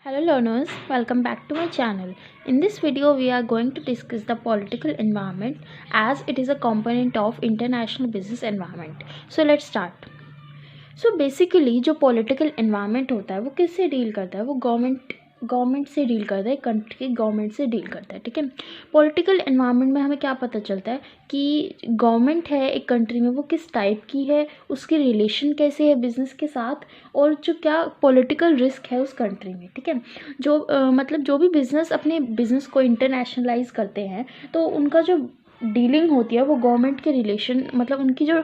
Hello learners, welcome back to my channel. In this video we are going to discuss the political environment as it is a component of international business environment. So let's start. So basically जो political environment होता है वो किससे deal करता है, वो government से deal करता है, कंट्री के गवर्नमेंट से डील करता है। ठीक है, पॉलिटिकल एनवायरनमेंट में हमें क्या पता चलता है कि गवर्नमेंट है एक कंट्री में वो किस टाइप की है, उसकी रिलेशन कैसे है बिजनेस के साथ, और जो क्या पॉलिटिकल रिस्क है उस कंट्री में। ठीक है, मतलब जो भी बिजनेस अपने बिजनेस को इंटरनेशनलाइज करते हैं तो उनका जो डीलिंग होती है वो गवर्नमेंट के रिलेशन, मतलब उनकी जो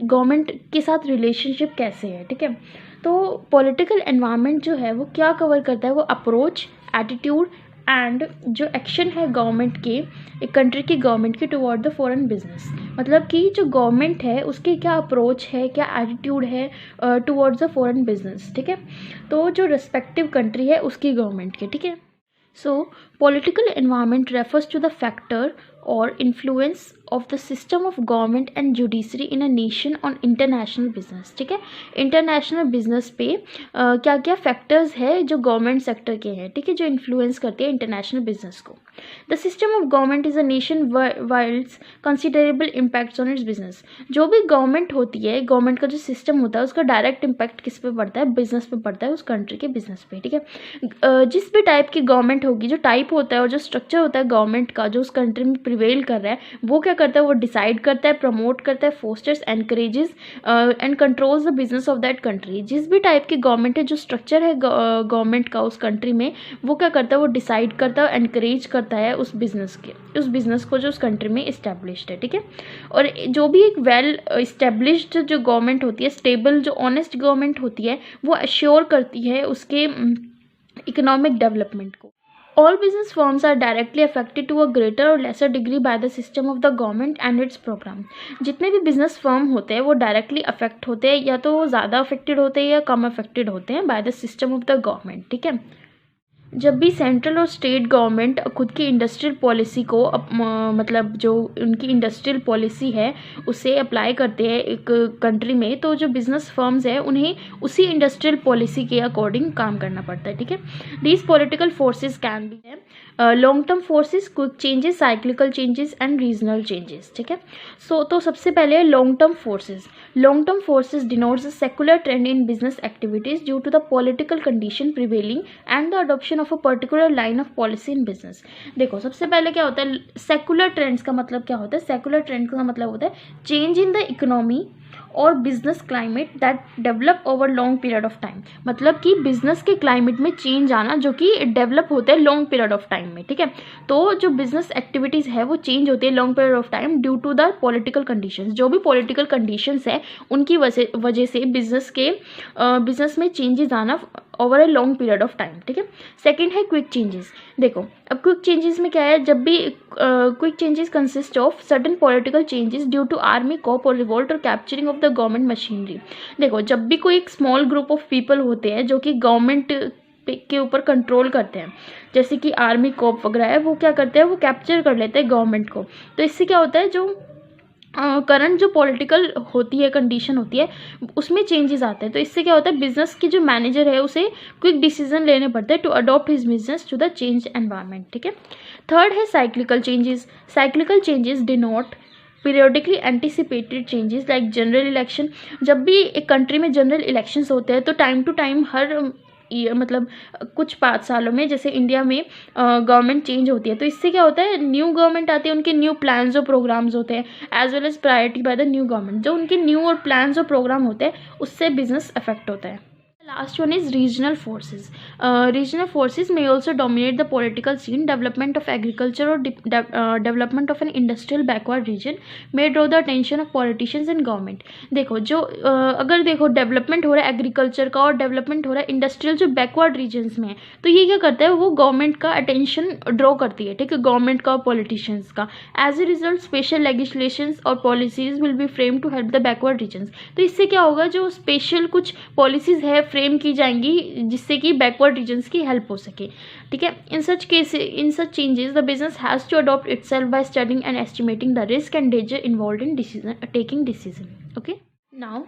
गवर्नमेंट के साथ रिलेशनशिप कैसे है। ठीक है, तो पॉलिटिकल एनवायरनमेंट जो है वो क्या कवर करता है, वो अप्रोच, एटीट्यूड एंड जो एक्शन है गवर्नमेंट के, एक कंट्री की गवर्नमेंट की टुवर्ड द फॉरेन बिजनेस। मतलब कि जो गवर्नमेंट है उसकी क्या अप्रोच है, क्या एटीट्यूड है टुवर्ड्स द फॉरेन बिजनेस। ठीक है, तो जो रिस्पेक्टिव कंट्री है उसकी गवर्नमेंट के। ठीक है, so political environment refers to the factor और influence of the system of government and judiciary in a nation on international business. ठीक है, इंटरनेशनल बिजनेस पे क्या क्या फैक्टर्स है जो गवर्नमेंट सेक्टर के हैं, ठीक है, जो इन्फ्लुएंस करते हैं इंटरनेशनल बिजनेस को। The system of government is a nation Wilde's considerable impacts on it's business. जो भी गवर्नमेंट होती है, गवर्नमेंट का जो सिस्टम होता है उसका डायरेक्ट इम्पैक्ट किस पे पड़ता है, बिजनेस पे पड़ता है, उस कंट्री के बिजनेस पे। ठीक है, जिस भी टाइप की गवर्नमेंट होगी, जो टाइप होता है और जो स्ट्रक्चर होता है गवर्नमेंट का जो उस कंट्री में प्रिवेल कर रहा है, वो क्या करता है, वो डिसाइड करता है, प्रमोट करता है, fosters, encourages and controls the business of that country. जिस भी टाइप की गवर्नमेंट है, जो स्ट्रक्चर है गवर्नमेंट का उस कंट्री में, वो क्या करता है, वो डिसाइड करता है, एनकरेज करता है उस बिजनेस को जो उस कंट्री में इस्टेब्लिश्ड है। ठीक है, और जो भी एक वेल इस्टेब्लिश्ड जो गवर्नमेंट होती है, स्टेबल जो ऑनेस्ट गवर्नमेंट होती है, वो अश्योर करती है उसके इकोनॉमिक डेवलपमेंट को। All business firms are directly affected to a greater or lesser degree by the system of the government and its program. जितने भी बिजनेस फर्म होते हैं वो डायरेक्टली अफेक्ट होते हैं, या तो वो ज़्यादा अफेक्टेड होते हैं या कम अफेक्टेड होते हैं by the system of the government. ठीक है, जब भी सेंट्रल और स्टेट गवर्नमेंट खुद की इंडस्ट्रियल पॉलिसी को मतलब जो उनकी इंडस्ट्रियल पॉलिसी है उसे अप्लाई करते हैं एक कंट्री में, तो जो बिजनेस फर्म्स है उन्हें उसी इंडस्ट्रियल पॉलिसी के अकॉर्डिंग काम करना पड़ता है। ठीक है, these political forces can be long term forces, quick changes, cyclical changes and regional changes. ठीक है, तो सबसे पहले long term forces. Long term forces denotes a secular trend in business activities due to the political condition prevailing and the adoption of a particular line of policy in business. देखो, सबसे पहले क्या होता है सेकुलर ट्रेंड्स का मतलब क्या होता है, सेकुलर ट्रेंड का मतलब होता है चेंज इन द इकोनॉमी और business climate that develop over long period of time. मतलब कि बिजनेस के क्लाइमेट में चेंज आना जो कि डेवलप होते हैं लॉन्ग पीरियड ऑफ टाइम में। ठीक है, तो जो बिजनेस एक्टिविटीज़ है वो चेंज होती है long period of time due to the political conditions. जो भी पॉलिटिकल कंडीशंस है उनकी वजह से बिजनेस में चेंजेस आना over a long period of time. ठीक है, सेकेंड है क्विक चेंजेस। देखो, अब क्विक चेंजेस में क्या है, जब भी quick changes consist of sudden political changes due to army coup or revolt or capturing of the government machinery. देखो, जब भी कोई एक स्मॉल ग्रुप ऑफ पीपल होते हैं जो कि गवर्नमेंट के ऊपर कंट्रोल करते हैं, जैसे कि आर्मी कॉप वगैरह है, वो क्या करते हैं, वो कैप्चर कर लेते हैं गवर्नमेंट को। तो इससे क्या होता है, जो करंट जो पॉलिटिकल होती है कंडीशन होती है उसमें चेंजेस आते हैं। तो इससे क्या होता है, बिजनेस की जो मैनेजर है उसे क्विक डिसीजन लेने पड़ते हैं to adopt his business to the change environment. ठीक है, थर्ड है cyclical changes. Cyclical changes denote periodically anticipated changes like general election. जब भी एक कंट्री में जनरल इलेक्शंस होते हैं तो टाइम टू टाइम हर मतलब कुछ 5 सालों में, जैसे इंडिया में गवर्नमेंट चेंज होती है, तो इससे क्या होता है, न्यू गवर्नमेंट आती है, उनके न्यू प्लान्स और प्रोग्राम्स होते हैं as well as priority by the new government. जो उनके न्यू और प्लान्स और प्रोग्राम होते हैं उससे बिजनेस अफेक्ट होता है। Last one is regional forces. Regional forces may also dominate the political scene. Development of agriculture or development of an industrial backward region may draw the attention of politicians and government. देखो, जो अगर देखो development हो रहा है agriculture का और development हो रहा है इंडस्ट्रियल जो बैकवर्ड रीजन्स में है, तो ये क्या करता है, वो गवर्नमेंट का अटेंशन ड्रॉ करती है। ठीक है, गवर्नमेंट का और पॉलिटिशियंस का। As a result special legislations और policies will be frame to help the backward regions. तो इससे क्या होगा, जो स्पेशल कुछ पॉलिसीज है फ्रेम की जाएंगी जिससे कि बैकवर्ड रीजन्स की हेल्प हो सके। ठीक है, in such changes the business has to adopt itself by studying and estimating the risk and danger involved in taking decision. Okay, now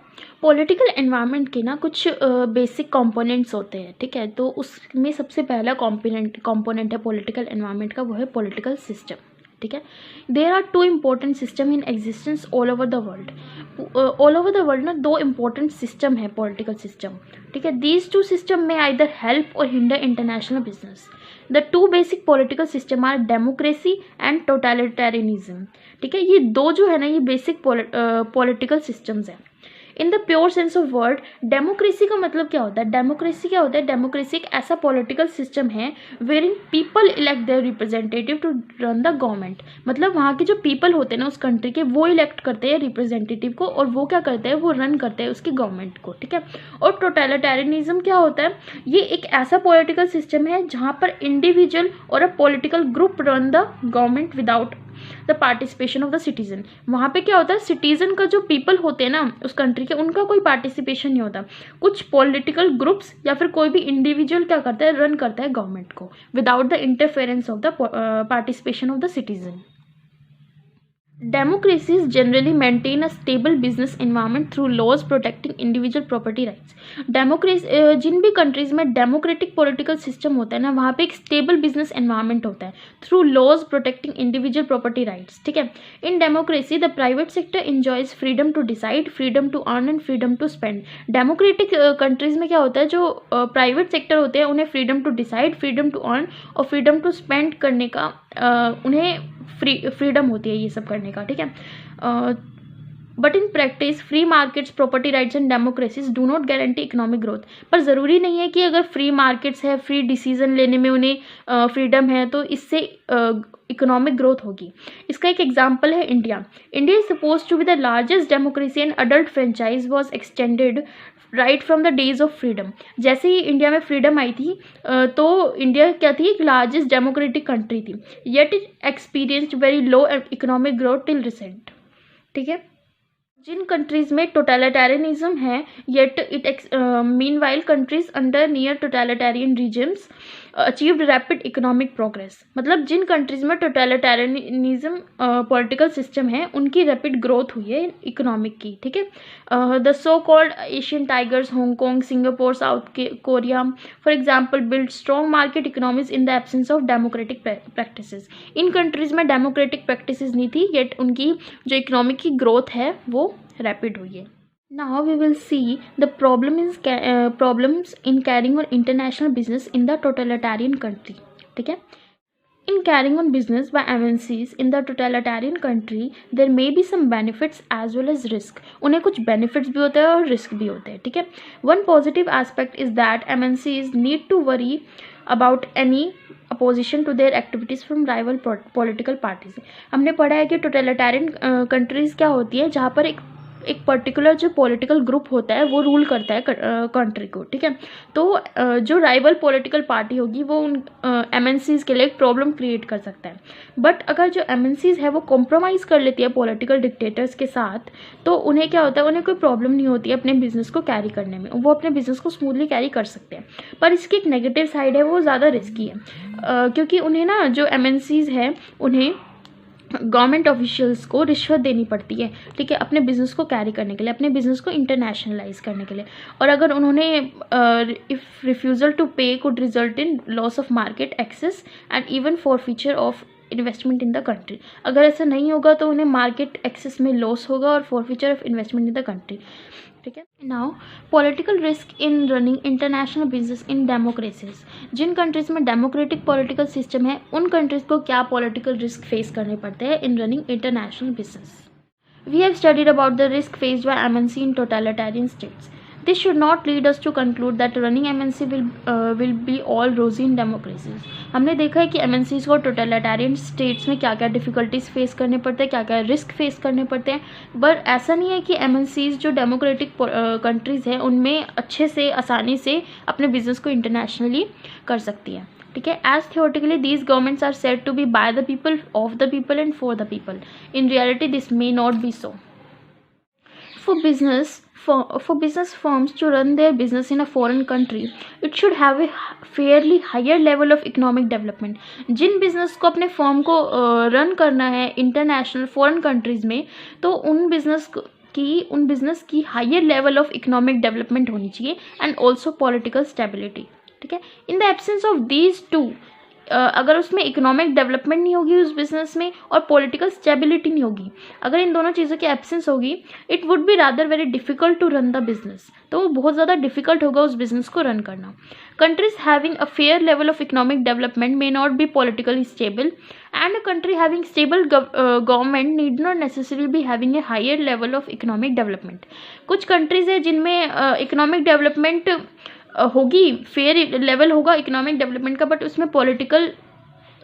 political environment के ना कुछ बेसिक कंपोनेंट्स होते हैं, ठीक है। तो उसमें सबसे पहला कंपोनेंट है पॉलिटिकल एनवायरनमेंट का, वो है पॉलिटिकल सिस्टम, ठीक है। There are two important system in existence all over the world. All over the world ना दो इम्पोर्टेंट सिस्टम है पॉलिटिकल सिस्टम, ठीक है। दीज टू सिस्टम में either help or hinder international business. The two basic political system are democracy and totalitarianism, ठीक है। ये दो जो है ना, ये बेसिक पॉलिटिकल सिस्टम्स हैं। In the pure sense of word, democracy का मतलब क्या होता है? डेमोक्रेसी क्या होता है? डेमोक्रेसी एक ऐसा पॉलिटिकल सिस्टम है wherein people elect their representative to run the government. मतलब वहाँ के जो पीपल होते हैं ना उस कंट्री के, वो इलेक्ट करते हैं रिप्रेजेंटेटिव को, और वो क्या करते हैं? वो रन करते हैं उसकी गवर्नमेंट को, ठीक है। और टोटलिटेरियनिज्म क्या होता है? ये एक ऐसा पॉलिटिकल सिस्टम है जहाँ पर इंडिविजुअल और a political group run the government without the participation of the citizen. वहाँ पे क्या होता है? सिटीजन का जो पीपल होते हैं ना उस कंट्री के, उनका कोई पार्टिसिपेशन नहीं होता। कुछ पॉलिटिकल ग्रुप्स या फिर कोई भी इंडिविजुअल क्या करता है? रन करता है गवर्नमेंट को without the interference of the participation of the citizen. Democracies generally maintain a stable business environment through laws protecting individual property rights. Democracy जिन भी कंट्रीज में डेमोक्रेटिक पॉलिटिकल सिस्टम होता है ना, वहाँ पे एक स्टेबल बिजनेस एनवायरनमेंट होता है through laws protecting individual property rights, ठीक है। In democracy the private sector enjoys freedom to decide, freedom to earn and freedom to spend. Democratic countries में क्या होता है? जो प्राइवेट सेक्टर होते हैं उन्हें freedom to decide, freedom to earn और फ्रीडम टू स्पेंड करने का उन्हें फ्रीडम होती है ये सब करने का, ठीक है। But in practice free markets, property rights and democracies do not guarantee economic growth. पर ज़रूरी नहीं है कि अगर फ्री मार्केट्स है, फ्री डिसीजन लेने में उन्हें फ्रीडम है तो इससे इकोनॉमिक ग्रोथ होगी। इसका एक एग्जाम्पल है India. India is suppose to be the largest democracy and adult franchise was extended right from the days of freedom. जैसे ही इंडिया में फ्रीडम आई थी तो इंडिया क्या थी? एक लार्जेस्ट डेमोक्रेटिक कंट्री थी, yet it experienced very low economic growth till recent, ठीक है। जिन कंट्रीज में टोटलिटेरियनिज्म है, yet it meanwhile countries under near totalitarian regimes achieved rapid economic progress. मतलब जिन कंट्रीज में टोटलिटेरियनिज्म पॉलिटिकल सिस्टम है उनकी रैपिड ग्रोथ हुई है इकोनॉमिक की, ठीक है। The so called Asian tigers, Hong Kong, Singapore, south Korea for example build strong market economies in the absence of democratic practices. In countries में डेमोक्रेटिक प्रैक्टिसेस नहीं थी, येट उनकी जो इकोनॉमिक की ग्रोथ है वो रैपिड हुई है। Now we will see the problems in carrying on international business in the totalitarian country, ठीक है। In carrying on business by MNCs in the totalitarian country, there may be some benefits as well as risk. उन्हें कुछ benefits भी होते हैं और risk भी होते हैं, ठीक है। One positive aspect is that MNCs need to worry about any opposition to their activities from rival political parties. हमने पढ़ा है कि totalitarian countries क्या होती है? जहाँ पर एक पर्टिकुलर जो पॉलिटिकल ग्रुप होता है वो रूल करता है कंट्री को, ठीक है। तो जो राइवल पॉलिटिकल पार्टी होगी वो उन एमएनसीज के लिए एक प्रॉब्लम क्रिएट कर सकता है। बट अगर जो एमएनसीज है वो कॉम्प्रोमाइज़ कर लेती है पॉलिटिकल डिक्टेटर्स के साथ, तो उन्हें क्या होता है? उन्हें कोई प्रॉब्लम नहीं होती है अपने बिजनेस को कैरी करने में, वो अपने बिजनेस को स्मूथली कैरी कर सकते हैं। पर इसकी एक नेगेटिव साइड है, वो ज़्यादा रिस्की है, क्योंकि उन्हें ना जो एमएनसीज है उन्हें गवर्नमेंट ऑफिशियल्स को रिश्वत देनी पड़ती है, ठीक है, अपने बिजनेस को कैरी करने के लिए, अपने बिजनेस को इंटरनेशनलाइज करने के लिए। और अगर उन्होंने if refusal to pay could result in loss of market access and even forfeiture of investment in the country. अगर ऐसा नहीं होगा तो उन्हें मार्केट एक्सेस में लॉस होगा और forfeiture of investment in the country, ठीक है। Now political risk in running international business in democracies. जिन कंट्रीज में डेमोक्रेटिक पॉलिटिकल सिस्टम है उन कंट्रीज को क्या पॉलिटिकल रिस्क फेस करने पड़ते हैं in running international business? We have studied about the risk faced by MNC in totalitarian states. This should not lead us to conclude that running MNC will be all rosy in democracies. हमने देखा है कि MNCs को totalitarian states में क्या क्या difficulties face करने पड़ते हैं, क्या क्या रिस्क फेस करने पड़ते हैं, बट ऐसा नहीं है कि MNCs जो डेमोक्रेटिक कंट्रीज़ हैं उनमें अच्छे से आसानी से अपने बिजनेस को इंटरनेशनली कर सकती है, ठीक है। As theoretically these governments are said to be by the people, of the people and for the people. In reality this may not be so. For business firms to run their business in a foreign country, it should have a fairly higher level of economic development. जिन business को अपने firm को run करना है international foreign countries में, तो उन business कि उन बिजनेस की higher level of economic development होनी चाहिए एंड ऑल्सो पॉलिटिकल स्टेबिलिटी, ठीक है। In the absence of these two, अगर उसमें इकोनॉमिक डेवलपमेंट नहीं होगी उस बिजनेस में और पॉलिटिकल स्टेबिलिटी नहीं होगी, अगर इन दोनों चीज़ों की एब्सेंस होगी, it would be rather very difficult to run the business, तो वो बहुत ज़्यादा डिफिकल्ट होगा उस बिजनेस को रन करना। Countries having a fair level of economic development may not be politically stable and a country having stable government need not necessarily be having a higher level of economic development। कुछ countries है जिनमें economic development होगी, fair level होगा economic development का, but उसमें political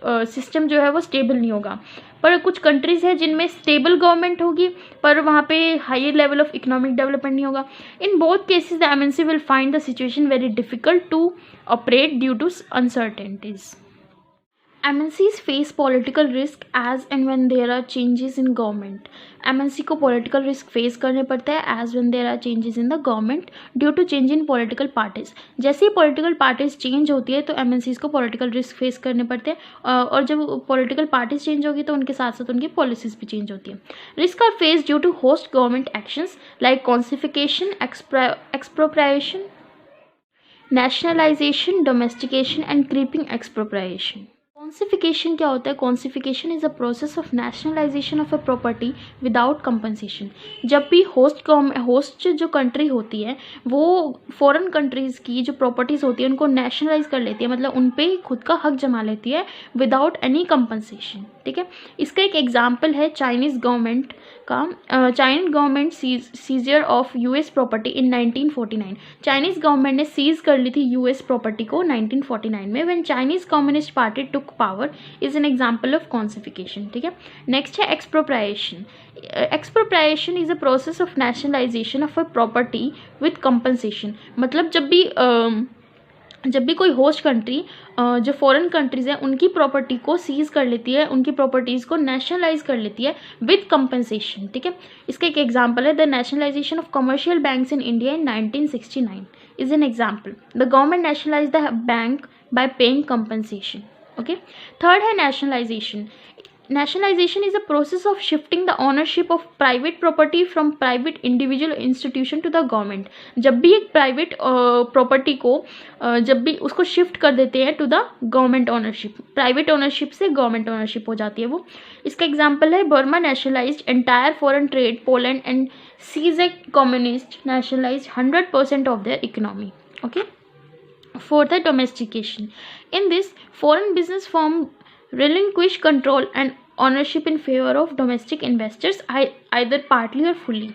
system जो है वो स्टेबल नहीं होगा। पर कुछ कंट्रीज़ है जिनमें स्टेबल गवर्नमेंट होगी पर वहाँ पे higher level of economic development नहीं होगा। In both cases the MNC will find the situation very difficult to operate due to uncertainties. MNCs face political risk as and when there are changes in government। MNC को political risk face करने पड़ता है as when there are changes in the government due to change in political parties। जैसे ही political parties change होती है तो MNCs को political risk face करने पड़ते हैं और जब political parties change होगी तो उनके साथ साथ उनकी policies भी change होती है। Risk are faced due to host government actions like concification, expropriation, nationalization, domestication and creeping expropriation। कॉन्सिफिकेशन क्या होता है? Confiscation is a process of nationalisation of a property without compensation. जब भी होस्ट जो कंट्री होती है वो फॉरेन कंट्रीज़ की जो प्रॉपर्टीज़ होती है उनको नेशनलाइज कर लेती है, मतलब उन पे खुद का हक जमा लेती है विदाउट एनी कंपनसेशन, ठीक है। इसका एक एग्जाम्पल है चाइनीज़ गवर्नमेंट का। Chinese government seizure of US property in 1949। Chinese government ने सीज कर ली थी यूएस प्रॉपर्टी को 1949 में when Chinese Communist Party took power is an example of confiscation, ठीक है। नेक्स्ट है expropriation. Expropriation is a process of nationalisation of a property with compensation. मतलब जब भी कोई होस्ट कंट्री जो फॉरेन कंट्रीज़ हैं उनकी प्रॉपर्टी को सीज कर लेती है, उनकी प्रॉपर्टीज़ को नेशनलाइज कर लेती है विद कंपनसेशन, ठीक है। इसका एक एग्जांपल है the nationalisation of commercial banks in India in 1969 is an example. The government nationalise the bank by paying compensation, okay. Third है nationalisation. Nationalization is a process of shifting the ownership of private property from private individual institution to the government। जब भी एक private property को जब भी उसको shift कर देते हैं to the government ownership, private ownership से गवर्नमेंट ओनरशिप हो जाती है वो। इसका एग्जांपल है Burma nationalised entire foreign trade, Poland and सीजेक communist nationalised 100% of their economy, okay. Fourth है domestication. In this foreign business firm relinquish control and ownership in favor of domestic investors either partly or fully।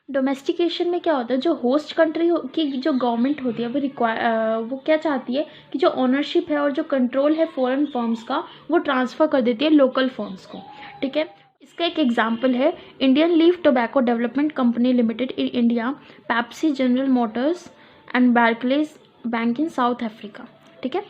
Domestication में क्या होता है, जो host country की जो government होती है वो क्या चाहती है कि जो ओनरशिप है और जो कंट्रोल है फॉरेन फर्म्स का वो ट्रांसफ़र कर देती है लोकल फर्म्स को, ठीक है। इसका एक एग्जांपल है Indian leaf tobacco development company limited in India, Pepsi, general Motors and Barclays bank in south Africa, ठीक है।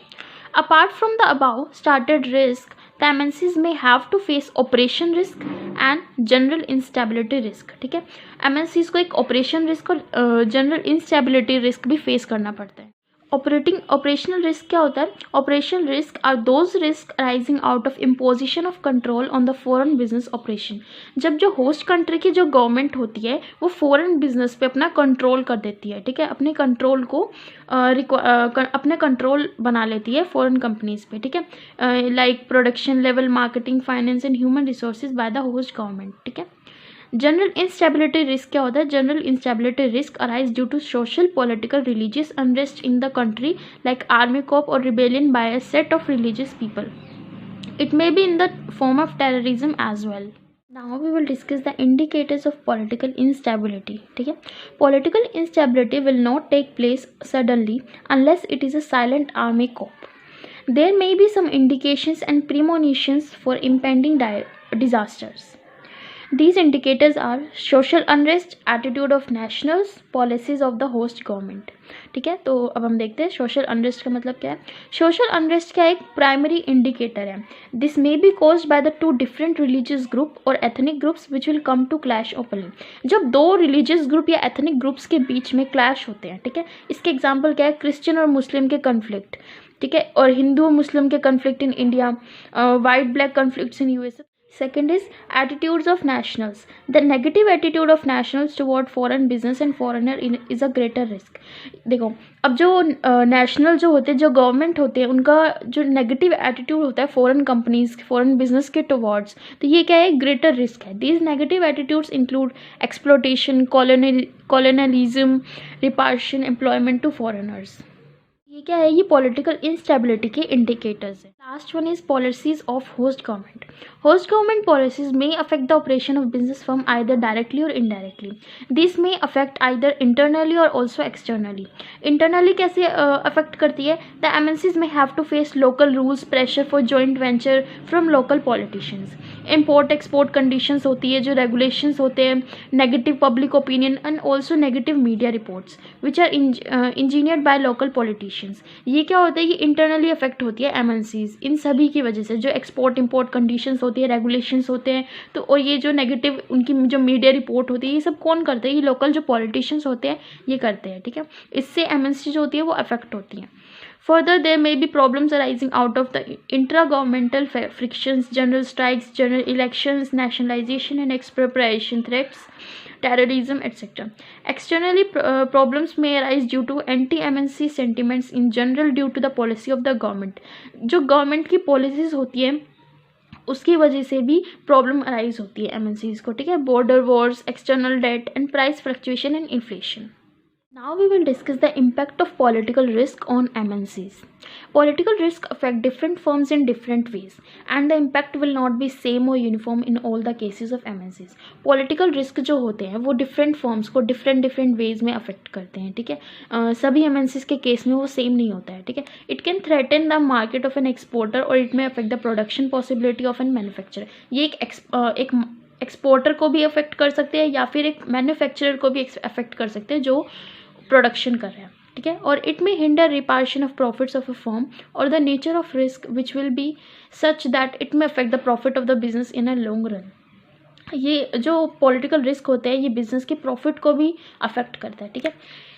Apart from the above stated risk, the MNCs may have to face operation risk and general instability risk, ठीक है। MNCs को एक operation risk और general instability risk भी face करना पड़ता है। ऑपरेशनल रिस्क क्या होता है? Operational risk are those risk arising out of imposition of control on the foreign business operation. जब जो होस्ट कंट्री की जो गवर्नमेंट होती है वो फॉरेन बिजनेस पे अपना कंट्रोल कर देती है, ठीक है, अपने कंट्रोल को अपने कंट्रोल बना लेती है फॉरेन कंपनीज पे, ठीक है, like production level, marketing, finance and human resources by the host government, ठीक है। जनरल इंस्टेबिलिटी रिस्क क्या होता है? General instability risk arise due to social, political, religious unrest in the country like army coup और rebellion by a set of religious people. It may be in the form of terrorism as well. Now we will discuss the indicators of political instability, ठीक है। Political instability will not take place suddenly unless it is a silent army coup। There may be some indications and premonitions for impending disasters। These indicators are social unrest, attitude of nationals, policies of the host government, ठीक है। तो अब हम देखते हैं social unrest का मतलब क्या है। सोशल अनरेस्ट का एक प्राइमरी इंडिकेटर है। This may be caused by the two different religious group और ethnic groups which will come to clash openly. जब दो रिलीजियस ग्रुप या एथनिक ग्रुप्स के बीच में क्लैश होते हैं, ठीक है, इसके एग्जाम्पल क्या है? क्रिश्चियन और मुस्लिम के कन्फ्लिक्ट, ठीक है, और हिंदू और मुस्लिम के conflict in India, white black conflicts in USA. Second is attitudes of nationals. The negative attitude of nationals toward foreign business and foreigner is a greater risk. देखो, अब जो नेशनल जो होते हैं, जो गवर्नमेंट होते हैं, उनका जो नेगेटिव एटीट्यूड होता है फॉरेन कंपनीज फॉरेन बिजनेस के टुवर्ड्स, तो ये क्या है, ग्रेटर रिस्क है. These negative attitudes include exploitation, colonialism, repatriation, employment to foreigners. ये क्या है, ये पॉलिटिकल इंस्टेबिलिटी के इंडिकेटर्स है. Last one is policies of host government. Host government policies may affect the operation of business firm either directly or indirectly. This may affect either internally or also externally. Internally कैसे affect करती है? The MNCs may have to face local rules, pressure for joint venture from local politicians. Import export conditions होती है, जो regulations होते हैं, negative public opinion and also negative media reports which are engineered by local politicians. ये क्या होता है, ये internally affect होती है MNCs इन सभी की वजह से. जो एक्सपोर्ट इम्पोर्ट कंडीशंस होती है, रेगुलेशंस होते हैं, तो और ये जो नेगेटिव उनकी जो मीडिया रिपोर्ट होती है, ये सब कौन करते हैं, ये लोकल जो पॉलिटिशियंस होते हैं ये करते हैं. ठीक है, इससे एमएनसी जो होती है वो अफेक्ट होती हैं. Further, there may be problems arising out of the intra-governmental frictions, general strikes, general elections, nationalization and expropriation threats, terrorism, etc. Externally, problems may arise due to anti-MNC sentiments in general due to the policy of the government. जो government की policies होती है उसकी वजह से भी problem arise होती है एमएनसीज को. ठीक है, border Wars, external debt and price fluctuation and inflation. Now we will discuss the impact of political risk on MNCs. Political risk affect different firms in different ways and the impact will not be same or uniform in all the cases of MNCs. Political risk जो होते हैं वो different firms को different ways में affect करते हैं. ठीक है, सभी MNCs के केस में वो same नहीं होता है. ठीक है, it can threaten the market of an exporter or it may affect the production possibility of a manufacturer. ये एक एक्सपोर्टर को भी अफेक्ट कर सकते हैं या फिर एक मैन्युफैक्चरर को भी अफेक्ट कर सकते हैं जो प्रोडक्शन कर रहे हैं. ठीक है, और it may hinder repatriation of profits of a firm और the nature of risk which will be such that it may affect the profit of the business in a long run. ये जो political risk होते हैं ये business के profit को भी affect करता है. ठीक है,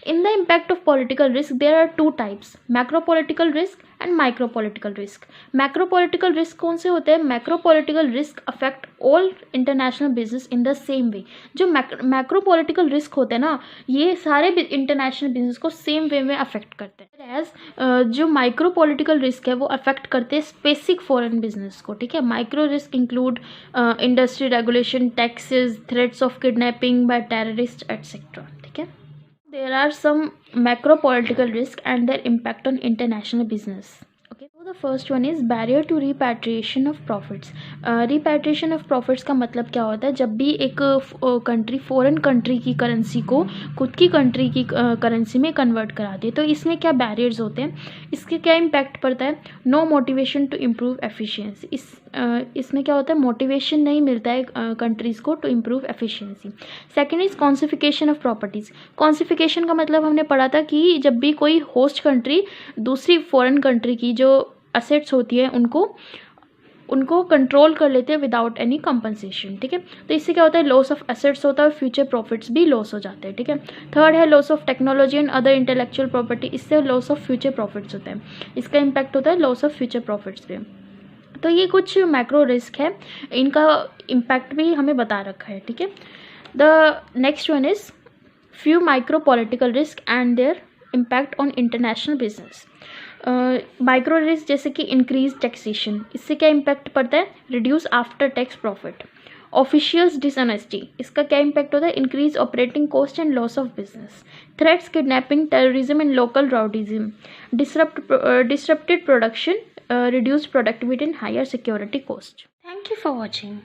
in the impact of political risk there are two types, macro political risk and micro political risk. Macro political risk कौन से होते हैं? Macro political risk affect all international business in the same way. जो macro political risk होते हैं ना, ये सारे इंटरनेशनल बिजनेस को सेम वे में अफेक्ट करते हैं. एज जो माइक्रो पॉलिटिकल रिस्क है वो अफेक्ट करते हैं स्पेसिफिक फॉरेन बिजनेस को. ठीक है, micro risk include industry regulation, taxes, threats of kidnapping bye terrorist etcetera. ठीक है, there are some macro political risk and their impact on international business. Okay, so the first one is barrier to repatriation of profits. Repatriation of profits का मतलब क्या होता है? जब भी एक कंट्री फॉरेन कंट्री की करेंसी को खुद की कंट्री की करेंसी में कन्वर्ट कराती है, तो इसमें क्या बैरियर्स होते हैं, इसके क्या इम्पैक्ट पड़ता है? No motivation to improve efficiency. इसमें क्या होता है, मोटिवेशन नहीं मिलता है कंट्रीज़ को to improve efficiency. Second is confiscation of properties. Confiscation का मतलब हमने पढ़ा था कि जब भी कोई होस्ट कंट्री दूसरी फॉरेन कंट्री की जो असेट्स होती है उनको कंट्रोल कर लेते हैं विदाउट एनी कंपनसेशन. ठीक है, तो इससे क्या होता है, लॉस ऑफ एसेट्स होता है और फ्यूचर प्रॉफिट्स भी लॉस हो जाते हैं. ठीक है, थर्ड है loss of technology and other intellectual property. इससे लॉस ऑफ फ्यूचर प्रॉफिट्स होता है, इसका इम्पैक्ट होता है लॉस ऑफ फ्यूचर प्रॉफिट्स पे. तो ये कुछ मैक्रो रिस्क है, इनका इम्पैक्ट भी हमें बता रखा है. ठीक है, the next one is few micro political risk and their impact on international business. Micro risk जैसे कि इंक्रीज टैक्सेशन, इससे क्या इम्पैक्ट पड़ता है? Reduce after tax profit. Officials dishonesty, इसका क्या इम्पैक्ट होता है? Increase operating cost and loss of business. Threats, kidnapping, terrorism and local rowdyism. Disrupted production, reduced productivity and higher security cost. Thank you for watching.